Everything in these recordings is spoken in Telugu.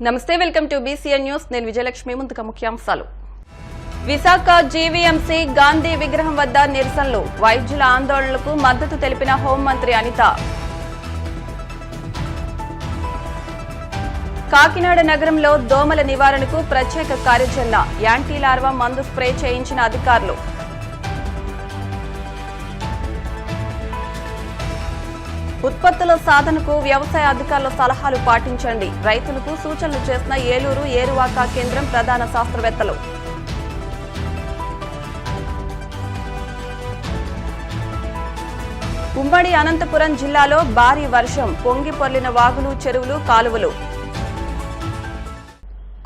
నమస్తే, వెల్కమ్ టు బీసీఎన్ న్యూస్. నేను విజయలక్ష్మి. ముందుగా ముఖ్యాంశాలు. విశాఖ జీవీఎంసీ గాంధీ విగ్రహం వద్ద నిరసనలు, వైద్యుల ఆందోళనలకు మద్దతు తెలిపిన హోంమంత్రి అనిత. కాకినాడ నగరంలో దోమల నివారణకు ప్రత్యేక కార్యాచరణ, యాంటీ లార్వా మందు స్ప్రే చేయించిన అధికారులు. ఉత్పత్తుల సాధనకు వ్యవసాయ అధికారుల సలహాలు పాటించండి, రైతులకు సూచనలు చేసిన ఏలూరు ఏరువాక కేంద్రం ప్రధాన శాస్త్రవేత్తలు. ఉమ్మడి అనంతపురం జిల్లాలో భారీ వర్షం, పొంగి పొర్లిన వాగులు, చెరువులు, కాలువలు.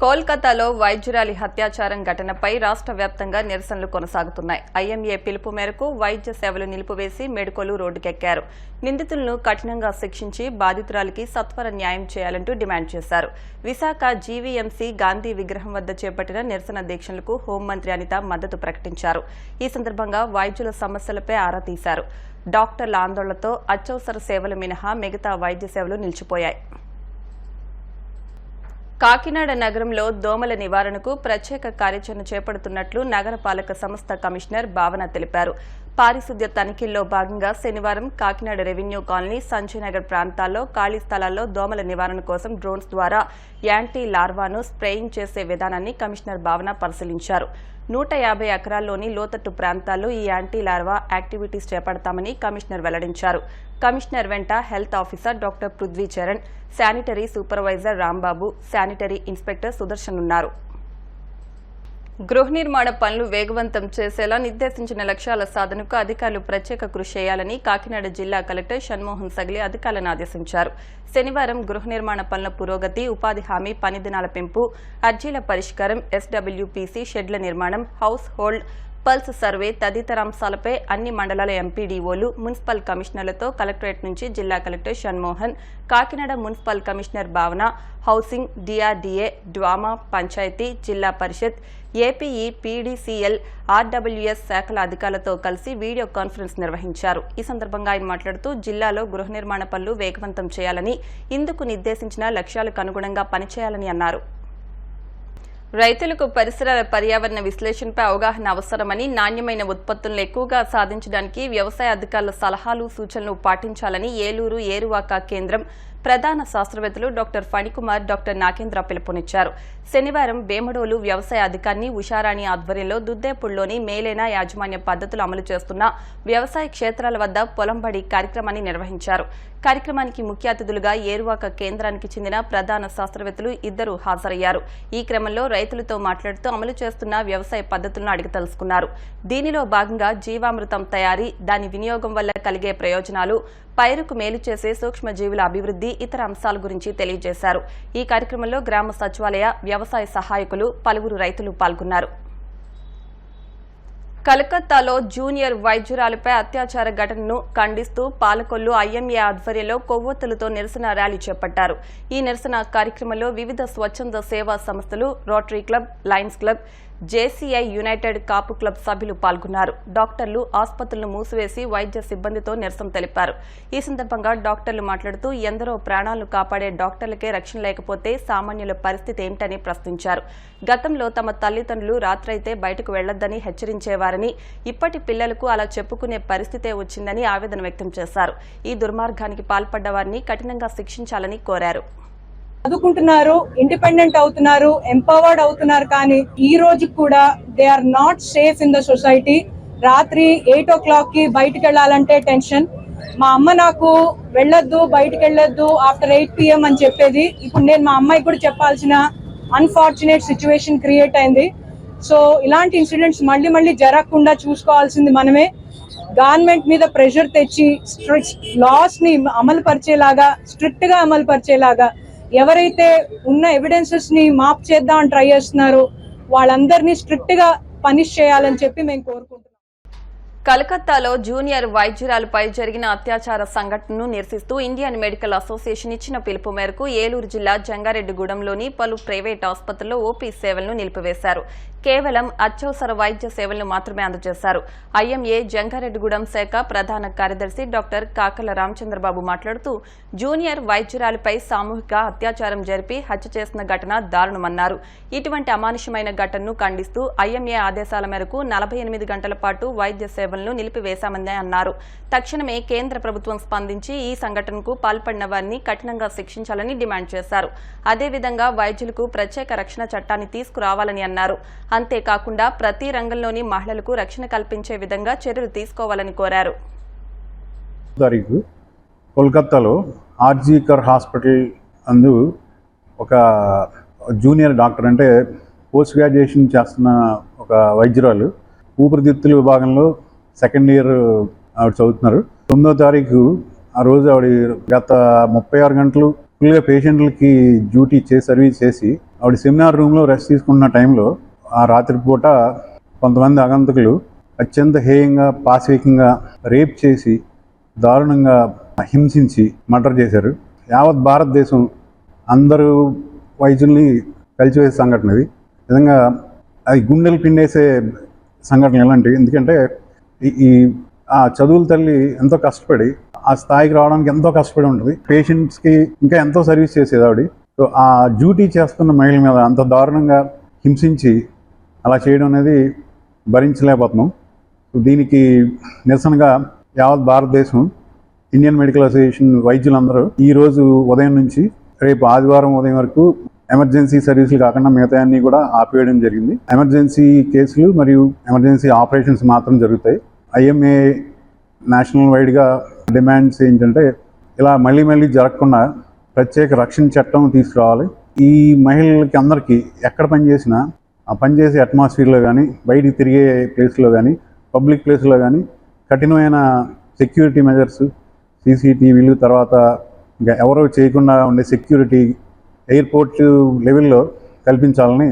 కోల్కతాలో వైద్యురాలి హత్యాచారం ఘటనపై రాష్ట్ర వ్యాప్తంగా నిరసనలు కొనసాగుతున్నాయి. ఐఎంఏ పిలుపు మేరకు వైద్య సేవలు నిలిపివేసి మెడికోలు రోడ్డుకెక్కారు. నిందితులను కఠినంగా శిక్షించి బాధితురాలికి సత్వర న్యాయం చేయాలంటూ డిమాండ్ చేశారు. విశాఖ జీవీఎంసీ గాంధీ విగ్రహం వద్ద చేపట్టిన నిరసన దీక్షలకు హోంమంత్రి అనిత మద్దతు ప్రకటించారు. ఈ సందర్భంగా వైద్యుల సమస్యలపై ఆరా తీశారు. డాక్టర్ల ఆందోళనతో అత్యవసర సేవలు మినహా మిగతా వైద్య సేవలు నిలిచిపోయాయి. కాకినాడ నగరంలో దోమల నివారణకు ప్రత్యేక కార్యాచరణ చేపడుతున్నట్లు నగరపాలక సంస్థ కమిషనర్ భావన తెలిపారు. పారిశుద్ధ్య తనిఖీల్లో భాగంగా శనివారం కాకినాడ రెవెన్యూ కాలనీ, సంజయనగర్ ప్రాంతాల్లో ఖాళీ స్థలాల్లో దోమల నివారణ కోసం డ్రోన్స్ ద్వారా యాంటీ లార్వాను స్ప్రేయింగ్ చేసే విధానాన్ని కమిషనర్ భావన పరిశీలించారు. 150 ఎకరాల్లోని లోతట్టు ప్రాంతాల్లో ఈ యాంటీ లార్వా యాక్టివిటీస్ చేపడతామని కమిషనర్ వెల్లడించారు. కమిషనర్ వెంట health officer doctor Prithvi Charan, sanitary supervisor Rambabu, sanitary inspector Sudarshan ఉన్నారు. గృహ నిర్మాణ పనులు వేగవంతం చేసేలా నిర్దేశించిన లక్ష్యాల సాధనకు అధికారులు ప్రత్యేక కృషి చేయాలని కాకినాడ జిల్లా కలెక్టర్ షణ్మోహన్ సగ్లే అధికారులను ఆదేశించారు. శనివారం గృహ నిర్మాణ పనుల పురోగతి, ఉపాధి హామీ పని దినాల పెంపు, అర్జీల పరిష్కారం, ఎస్డబ్ల్యూపీసీ షెడ్ల నిర్మాణం, హౌస్ హోల్డ్ పల్స్ సర్వే తదితర అంశాలపై అన్ని మండలాల ఎంపీడీఓలు, మున్సిపల్ కమిషనర్లతో కలెక్టరేట్ నుంచి జిల్లా collector Shanmohan, Kakinada municipal commissioner భావన, హౌసింగ్, డిఆర్డీఏ, డ్వామా, పంచాయతీ, జిల్లా పరిషత్, ఏపీఈ, పీడీసీఎల్, ఆర్డబ్ల్యూఎస్ శాఖల అధికారులతో కలిసి వీడియో కాన్ఫరెన్స్ నిర్వహించారు. ఈ సందర్భంగా ఆయన మాట్లాడుతూ జిల్లాలో గృహ నిర్మాణ పనులు వేగవంతం చేయాలని, ఇందుకు నిర్దేశించిన లక్ష్యాలకు అనుగుణంగా పనిచేయాలని అన్నారు. రైతులకు పరిసరాల పర్యావరణ విశ్లేషణపై అవగాహన అవసరమని, నాణ్యమైన ఉత్పత్తులను ఎక్కువగా సాధించడానికి వ్యవసాయ అధికారుల సలహాలు, సూచనలు పాటించాలని ఏలూరు ఏరువాక కేంద్రం ప్రధాన శాస్త్రవేత్తలు డాక్టర్ ఫణికుమార్, డాక్టర్ నాగేంద్ర పిలుపునిచ్చారు. శనివారం వేమడోలు వ్యవసాయ అధికారిని ఉషారాణి ఆధ్వర్యంలో దుద్దేపూడిలోని మేలైన యాజమాన్య పద్ధతులు అమలు చేస్తున్న వ్యవసాయ క్షేత్రాల వద్ద పొలంబడి కార్యక్రమాన్ని నిర్వహించారు. కార్యక్రమానికి ముఖ్య అతిథులుగా ఏరువాక కేంద్రానికి చెందిన ప్రధాన శాస్త్రవేత్తలు ఇద్దరు హాజరయ్యారు. ఈ క్రమంలో రైతులతో మాట్లాడుతూ అమలు చేస్తున్న వ్యవసాయ పద్ధతులను అడిగి తెలుసుకున్నారు. దీనిలో భాగంగా జీవామృతం తయారీ, దాని వినియోగం వల్ల కలిగే ప్రయోజనాలు, పైరుకు మేలు చేసే సూక్ష్మజీవుల అభివృద్ధి, ఇతర అంశాల గురించి తెలియజేశారు. ఈ కార్యక్రమంలో గ్రామ సచివాలయ వ్యవసాయ సహాయకులు, పలువురు రైతులు పాల్గొన్నారు. కలకత్తాలో జూనియర్ వైద్యురాలిపై అత్యాచార ఘటనను ఖండిస్తూ పాలకొల్లు ఐఎంఏ ఆధ్వర్యంలో కొవ్వొత్తులతో నిరసన ర్యాలీ చేపట్టారు. ఈ నిరసన కార్యక్రమంలో వివిధ స్వచ్ఛంద సేవా సంస్థలు, rotary club, lions club, JCI united Kapu club సభ్యులు పాల్గొన్నారు. డాక్టర్లు ఆసుపత్రులను మూసివేసి వైద్య సిబ్బందితో నిరసన తెలిపారు. ఈ సందర్భంగా డాక్టర్లు మాట్లాడుతూ ఎందరో ప్రాణాలను కాపాడే డాక్టర్లకే రక్షణ లేకపోతే సామాన్యుల పరిస్థితి ఏమిటని ప్రశ్నించారు. గతంలో తమ తల్లిదండ్రులు రాత్రైతే బయటకు వెళ్లొద్దని హెచ్చరించేవారని, ఇప్పటి పిల్లలకు అలా చెప్పుకునే పరిస్థితే వచ్చిందని ఆవేదన వ్యక్తం చేశారు. ఈ దుర్మార్గానికి పాల్పడ్డ వారిని కఠినంగా శిక్షించాలని కోరారు. చదువుకుంటున్నారు, ఇండిపెండెంట్ అవుతున్నారు, ఎంపవర్డ్ అవుతున్నారు, కానీ ఈ రోజు కూడా they are not safe in the society. రాత్రి 8 o'clock కి బయటకు వెళ్ళాలంటే టెన్షన్. మా అమ్మ నాకు వెళ్ళొద్దు, బయటకు వెళ్ళొద్దు ఆఫ్టర్ 8 PM అని చెప్పేది. ఇప్పుడు నేను మా అమ్మాయికి కూడా చెప్పాల్సిన అన్ఫార్చునేట్ సిచ్యువేషన్ క్రియేట్ అయింది. సో ఇలాంటి ఇన్సిడెంట్స్ మళ్ళీ జరగకుండా చూసుకోవాల్సింది మనమే. గవర్నమెంట్ మీద ప్రెషర్ తెచ్చి లాస్ ని అమలు పరిచేలాగా, స్ట్రిక్ట్ గా అమలు పరిచేలాగా, ఎవరైతే ఉన్న ఎవిడెన్సెస్ ని మాప్ చేద్దామని ట్రై చేస్తున్నారో వాళ్ళందరినీ స్ట్రిక్ట్ గా పనిష్ చేయాలని చెప్పి మేము కోరుకుంటున్నాం. కలకత్తాలో జూనియర్ వైద్యురాలుపై జరిగిన అత్యాచార సంఘటనను నిరసిస్తూ ఇండియన్ మెడికల్ అసోసియేషన్ ఇచ్చిన పిలుపు మేరకు ఏలూరు జిల్లా జంగారెడ్డిగూడెంలోని పలు ప్రైవేట్ ఆసుపత్రుల్లో ఓపీ సేవలను నిలిపివేశారు. కేవలం అత్యవసర వైద్య సేవలను మాత్రమే అందజేశారు. ఐఎంఏ జంగారెడ్డిగూడెం శాఖ ప్రధాన కార్యదర్శి డాక్టర్ కాకల రామచంద్రబాబు మాట్లాడుతూ జూనియర్ వైద్యురాలిపై సామూహిక అత్యాచారం జరిపి హత్య చేసిన ఘటన దారుణమన్నారు. ఇటువంటి అమానుషమైన ఘటనను ఖండిస్తూ ఐఎంఏ ఆదేశాల మేరకు 48 గంటల పాటు వైద్య సేవలను నిలిపివేశామని అన్నారు. తక్షణమే కేంద్ర ప్రభుత్వం స్పందించి ఈ సంఘటనకు పాల్పడిన వారిని కఠినంగా శిక్షించాలని డిమాండ్ చేశారు. అదేవిధంగా వైద్యులకు ప్రత్యేక రక్షణ చట్టాన్ని తీసుకురావాలని అన్నారు. అంతేకాకుండా ప్రతి రంగంలోని మహిళలకు రక్షణ కల్పించే విధంగా చర్యలు తీసుకోవాలని కోరారు. కోల్కతాలో ఆర్జీకర్ హాస్పిటల్ అందు ఒక జూనియర్ డాక్టర్ అంటే పోస్ట్ గ్రాడ్యుయేషన్ చేస్తున్న ఒక వైద్యురాలు ఊపిరితిత్తుల విభాగంలో సెకండ్ ఇయర్ ఆవిడ చదువుతున్నారు. 9వ తారీఖు ఆ రోజు ఆవిడ గత 36 గంటలు ఫుల్గా పేషెంట్లకి డ్యూటీ సర్వీస్ చేసి ఆవిడ సెమినార్ రూమ్లో రెస్ట్ తీసుకున్న టైంలో ఆ రాత్రిపూట కొంతమంది ఆగంతకులు అత్యంత హేయంగా పాశవికంగా రేప్ చేసి దారుణంగా హింసించి మర్డర్ చేశారు. యావత్ భారతదేశం అందరూ వైద్యుల్ని కలిసివేసే సంఘటన ఇది. నిజంగా అది గుండెలు పిండేసే సంఘటన ఎలాంటివి. ఎందుకంటే ఆ చదువుల తల్లి ఎంతో కష్టపడి ఆ స్థాయికి రావడానికి ఎంతో కష్టపడి ఉంటుంది. పేషెంట్స్కి ఇంకా ఎంతో సర్వీస్ చేసేది ఆవిడ. సో ఆ డ్యూటీ చేస్తున్న మహిళల మీద అంత దారుణంగా హింసించి అలా చేయడం అనేది భరించలేకపోతున్నాం. దీనికి నిరసనగా యావత్ భారతదేశం ఇండియన్ మెడికల్ అసోసియేషన్ వైద్యులందరూ ఈరోజు ఉదయం నుంచి రేపు ఆదివారం ఉదయం వరకు ఎమర్జెన్సీ సర్వీసులు కాకుండా మిగతా అన్నీ కూడా ఆపివేయడం జరిగింది. ఎమర్జెన్సీ కేసులు మరియు ఎమర్జెన్సీ ఆపరేషన్స్ మాత్రం జరుగుతాయి. ఐఎంఏ నేషనల్ వైడ్గా డిమాండ్స్ ఏంటంటే ఇలా మళ్ళీ జరగకుండా ప్రత్యేక రక్షణ చట్టం తీసుకురావాలి. ఈ మహిళలకి అందరికీ ఎక్కడ పనిచేసినా ఆ పనిచేసే అట్మాస్ఫియర్లో కానీ బయటికి తిరిగే ప్లేస్లో కానీ పబ్లిక్ ప్లేస్లో కానీ కఠినమైన సెక్యూరిటీ మెజర్స్ సీసీటీవీలు తర్వాత ఇంకా ఎవరో చేయకుండా ఉండే సెక్యూరిటీ ఎయిర్పోర్ట్ లెవెల్లో కల్పించాలని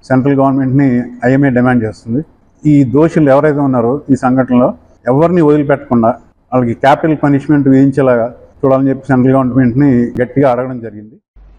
సెంట్రల్ గవర్నమెంట్ని ఐఎంఏ డిమాండ్ చేస్తుంది. ఈ దోషులు ఎవరైతే ఉన్నారో ఈ సంఘటనలో ఎవరిని వదిలిపెట్టకుండా వాళ్ళకి క్యాపిటల్ పనిష్మెంట్ వేయించేలాగా చూడాలని చెప్పి సెంట్రల్ గవర్నమెంట్ని గట్టిగా అడగడం జరిగింది.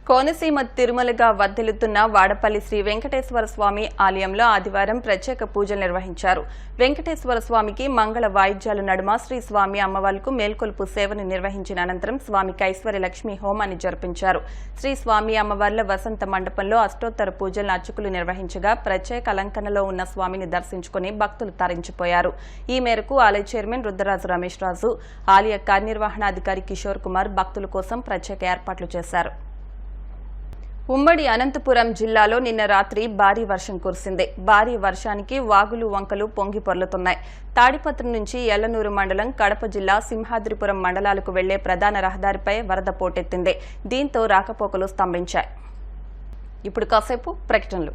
కోనసీమ తిరుమలగా వర్ధిల్లుతున్న వాడపల్లి శ్రీ వెంకటేశ్వర స్వామి ఆలయంలో ఆదివారం ప్రత్యేక పూజలు నిర్వహించారు. వెంకటేశ్వర స్వామికి మంగళ వాయిద్యాల నడుమ శ్రీ స్వామి అమ్మవార్లకు మేల్కొలుపు సేవను నిర్వహించిన అనంతరం స్వామికి ఐశ్వర్య లక్ష్మి హోమాన్ని జరిపించారు. శ్రీ స్వామి అమ్మవార్ల వసంత మండపంలో అష్టోత్తర పూజలను అర్చకులు నిర్వహించగా ప్రత్యేక అలంకరణలో ఉన్న స్వామిని దర్శించుకుని భక్తులు తరించిపోయారు. ఈ మేరకు ఆలయ చైర్మన్ రుద్రరాజు రమేష్ రాజు, ఆలయ కార్యనిర్వహణాధికారి కిషోర్ కుమార్ భక్తుల కోసం ప్రత్యేక ఏర్పాట్లు చేశారు. ఉమ్మడి అనంతపురం జిల్లాలో నిన్న రాత్రి భారీ వర్షం కురిసింది. భారీ వర్షానికి వాగులు వంకలు పొంగి పొర్లుతున్నాయి. తాడిపత్రి నుంచి ఎల్లనూరు మండలం, కడప జిల్లా సింహాద్రిపురం మండలాలకు వెళ్లే ప్రధాన రహదారిపై వరద పోటెత్తింది. దీంతో రాకపోకలు స్తంభించాయి. ఇప్పుడు కాసేపు ప్రకటనలు.